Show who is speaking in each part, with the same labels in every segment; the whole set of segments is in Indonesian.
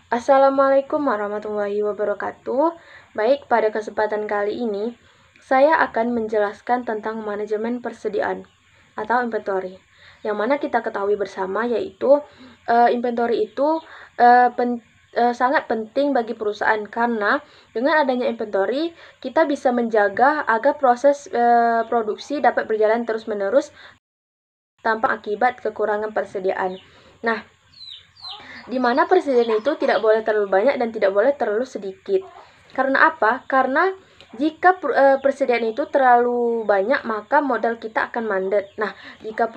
Speaker 1: Assalamualaikum warahmatullahi wabarakatuh. Baik, pada kesempatan kali ini saya akan menjelaskan tentang manajemen persediaan atau inventory. Yang mana kita ketahui bersama yaitu inventory itu sangat penting bagi perusahaan karena dengan adanya inventory kita bisa menjaga agar proses produksi dapat berjalan terus-menerus tanpa akibat kekurangan persediaan. Nah, di mana persediaan itu tidak boleh terlalu banyak dan tidak boleh terlalu sedikit. Karena apa? Karena jika persediaan itu terlalu banyak, maka modal kita akan mandek. Nah, jika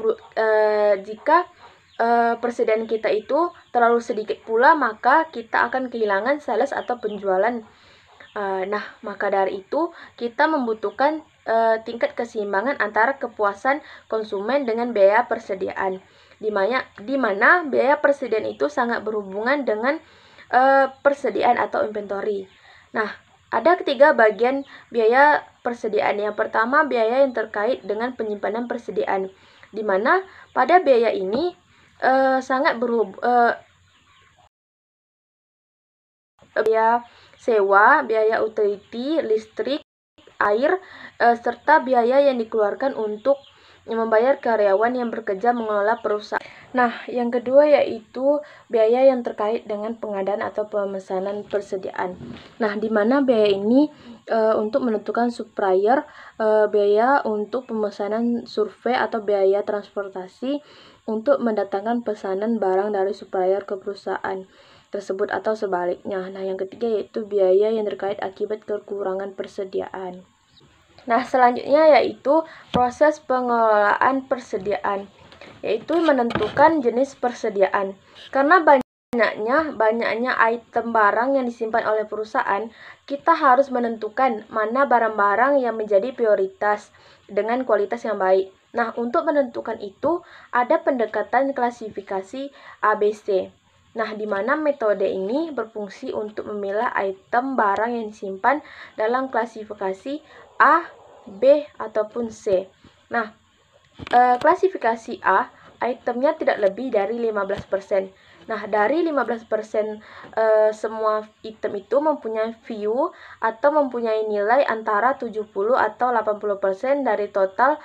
Speaker 1: persediaan kita itu terlalu sedikit pula, maka kita akan kehilangan sales atau penjualan. Nah, maka dari itu kita membutuhkan tingkat keseimbangan antara kepuasan konsumen dengan biaya persediaan. Di mana biaya persediaan itu sangat berhubungan dengan persediaan atau inventory. Nah, ada ketiga bagian biaya persediaan. Yang pertama, biaya yang terkait dengan penyimpanan persediaan, di mana pada biaya ini sangat biaya sewa, biaya utility, listrik, air, serta biaya yang dikeluarkan untuk membayar karyawan yang bekerja mengelola perusahaan. Nah, yang kedua yaitu biaya yang terkait dengan pengadaan atau pemesanan persediaan. Nah, di mana biaya ini untuk menentukan supplier, biaya untuk pemesanan survei atau biaya transportasi untuk mendatangkan pesanan barang dari supplier ke perusahaan tersebut atau sebaliknya. Nah, yang ketiga yaitu biaya yang terkait akibat kekurangan persediaan. Nah, selanjutnya yaitu proses pengelolaan persediaan, yaitu menentukan jenis persediaan. Karena banyaknya item barang yang disimpan oleh perusahaan, kita harus menentukan mana barang-barang yang menjadi prioritas dengan kualitas yang baik. Nah, untuk menentukan itu ada pendekatan klasifikasi ABC. Nah, di mana metode ini berfungsi untuk memilah item barang yang disimpan dalam klasifikasi A, B, ataupun C. Nah, klasifikasi A, itemnya tidak lebih dari 15%. Nah, dari 15% semua item itu mempunyai value atau mempunyai nilai antara 70 atau 80% dari total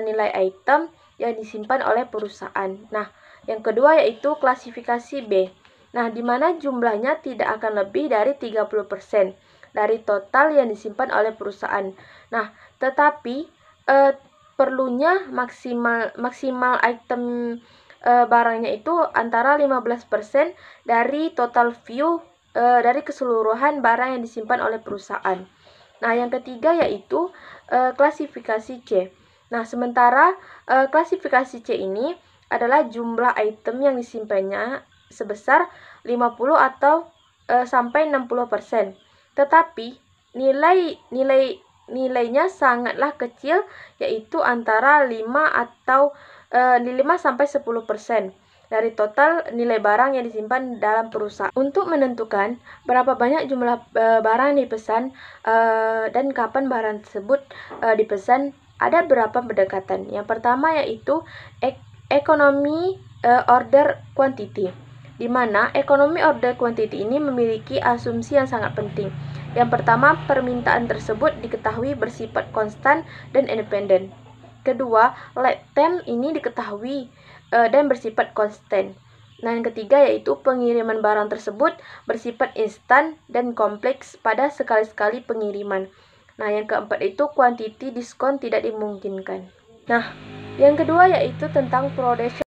Speaker 1: nilai item yang disimpan oleh perusahaan. Nah, yang kedua yaitu klasifikasi B. Nah, di mana jumlahnya tidak akan lebih dari 30% dari total yang disimpan oleh perusahaan. Nah, tetapi perlunya maksimal item barangnya itu antara 15% dari total value dari keseluruhan barang yang disimpan oleh perusahaan. Nah, yang ketiga yaitu klasifikasi C. Nah, sementara klasifikasi C ini adalah jumlah item yang disimpannya sebesar 50 atau sampai 60%. Tetapi nilainya sangatlah kecil, yaitu antara 5 sampai 10% dari total nilai barang yang disimpan dalam perusahaan. Untuk menentukan berapa banyak jumlah barang yang dipesan dan kapan barang tersebut dipesan, ada beberapa pendekatan. Yang pertama yaitu ekonomi order quantity, di mana ekonomi order quantity ini memiliki asumsi yang sangat penting. Yang pertama, permintaan tersebut diketahui bersifat konstan dan independen. Kedua, lead time ini diketahui dan bersifat konstan. Nah, yang ketiga yaitu pengiriman barang tersebut bersifat instan dan kompleks pada sekali-sekali pengiriman. Nah, yang keempat itu quantity diskon tidak dimungkinkan. Nah, yang kedua yaitu tentang production.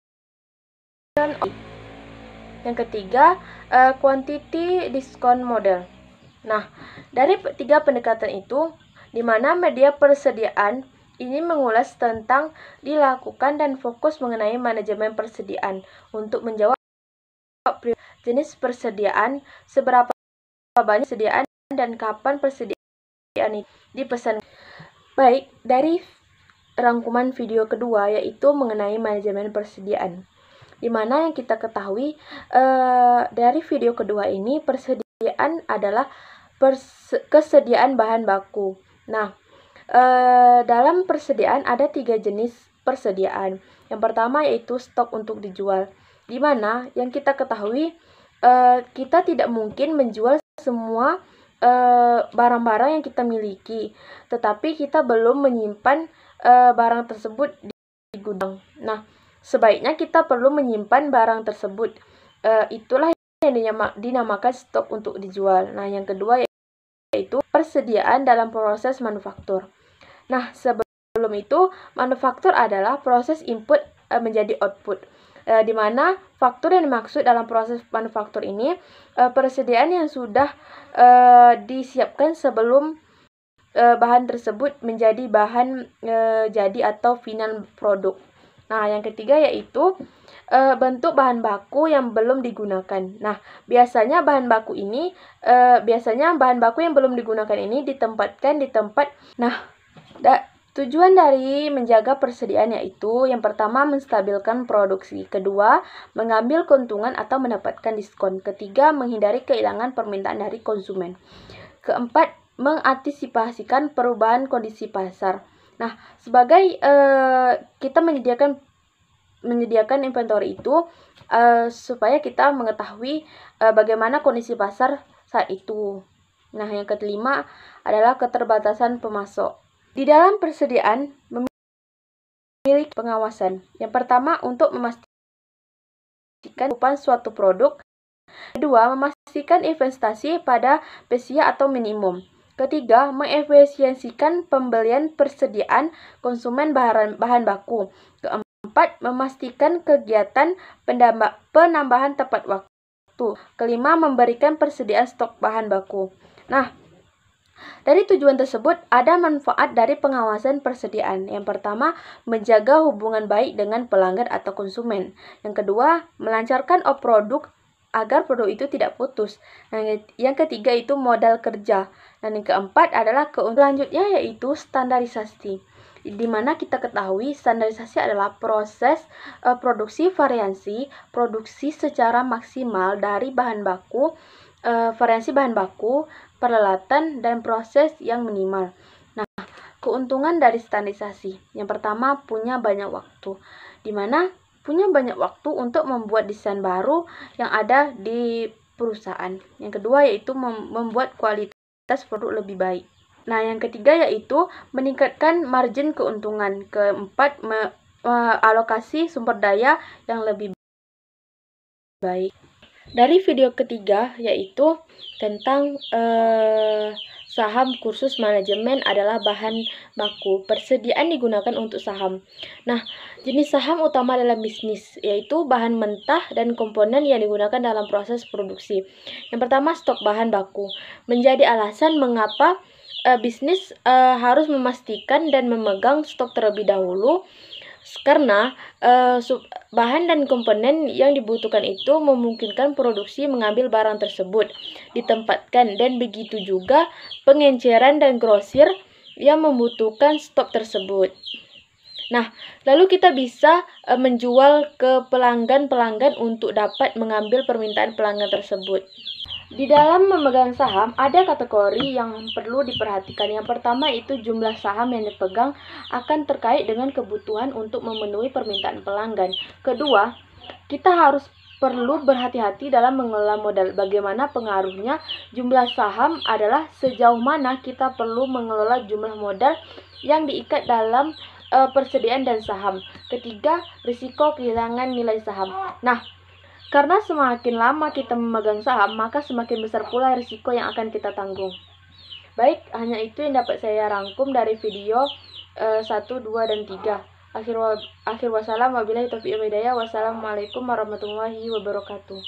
Speaker 1: Yang ketiga, quantity discount model. Nah, dari tiga pendekatan itu, di mana media persediaan ini mengulas tentang dilakukan dan fokus mengenai manajemen persediaan untuk menjawab jenis persediaan, seberapa banyak persediaan, dan kapan persediaan itu dipesan. Baik, dari rangkuman video kedua yaitu mengenai manajemen persediaan, di mana yang kita ketahui dari video kedua ini persediaan adalah kesediaan bahan baku. Nah, dalam persediaan ada 3 jenis persediaan. Yang pertama yaitu stok untuk dijual, di mana yang kita ketahui kita tidak mungkin menjual semua barang-barang yang kita miliki, tetapi kita belum menyimpan barang tersebut di gudang. Nah, sebaiknya kita perlu menyimpan barang tersebut. Itulah yang dinamakan stok untuk dijual. Nah, yang kedua yaitu persediaan dalam proses manufaktur. Nah, sebelum itu, manufaktur adalah proses input menjadi output. Di mana faktur yang dimaksud dalam proses manufaktur ini persediaan yang sudah disiapkan sebelum bahan tersebut menjadi bahan jadi atau final produk. Nah, yang ketiga yaitu bentuk bahan baku yang belum digunakan. Nah, biasanya bahan baku yang belum digunakan ini ditempatkan di tempat. Nah, tujuan dari menjaga persediaan yaitu yang pertama menstabilkan produksi, kedua mengambil keuntungan atau mendapatkan diskon, ketiga menghindari kehilangan permintaan dari konsumen, keempat mengantisipasikan perubahan kondisi pasar. Nah, sebagai kita menyediakan inventory itu supaya kita mengetahui bagaimana kondisi pasar saat itu. Nah, yang kelima adalah keterbatasan pemasok. Di dalam persediaan memiliki pengawasan. Yang pertama untuk memastikan kecukupan suatu produk. Kedua, memastikan investasi pada PSIA atau minimum. Ketiga, mengefisiensikan pembelian persediaan konsumen bahan baku. Keempat, memastikan kegiatan penambahan tepat waktu. Kelima, memberikan persediaan stok bahan baku. Nah, dari tujuan tersebut, ada manfaat dari pengawasan persediaan. Yang pertama, menjaga hubungan baik dengan pelanggan atau konsumen. Yang kedua, melancarkan produk agar produk itu tidak putus. Yang ketiga itu modal kerja. Dan yang keempat adalah selanjutnya yaitu standarisasi. Di mana kita ketahui standarisasi adalah proses produksi variasi produksi secara maksimal dari bahan baku, variasi bahan baku, peralatan, dan proses yang minimal. Nah, keuntungan dari standarisasi. Yang pertama, punya banyak waktu. Di mana punya banyak waktu untuk membuat desain baru yang ada di perusahaan. Yang kedua yaitu membuat kualitas produk lebih baik. Nah, yang ketiga yaitu meningkatkan margin keuntungan. Keempat, alokasi sumber daya yang lebih baik. Dari video ketiga yaitu tentang saham kursus manajemen adalah bahan baku. Persediaan digunakan untuk saham. Nah, jenis saham utama dalam bisnis yaitu bahan mentah dan komponen yang digunakan dalam proses produksi. Yang pertama, stok bahan baku. Menjadi alasan mengapa bisnis harus memastikan dan memegang stok terlebih dahulu. Karena bahan dan komponen yang dibutuhkan itu memungkinkan produksi mengambil barang tersebut ditempatkan, dan begitu juga pengenceran dan grosir yang membutuhkan stok tersebut. Nah, lalu kita bisa menjual ke pelanggan-pelanggan untuk dapat mengambil permintaan pelanggan tersebut. Di dalam memegang saham, ada kategori yang perlu diperhatikan. Yang pertama itu jumlah saham yang dipegang akan terkait dengan kebutuhan untuk memenuhi permintaan pelanggan. Kedua, kita perlu berhati-hati dalam mengelola modal. Bagaimana pengaruhnya jumlah saham adalah sejauh mana kita perlu mengelola jumlah modal yang diikat dalam persediaan dan saham. Ketiga, risiko kehilangan nilai saham. Nah, karena semakin lama kita memegang saham, maka semakin besar pula risiko yang akan kita tanggung. Baik, hanya itu yang dapat saya rangkum dari video 1, 2, dan 3. Akhir wassalam, wabillahi taufiq wal hidayah. Wassalamualaikum warahmatullahi wabarakatuh.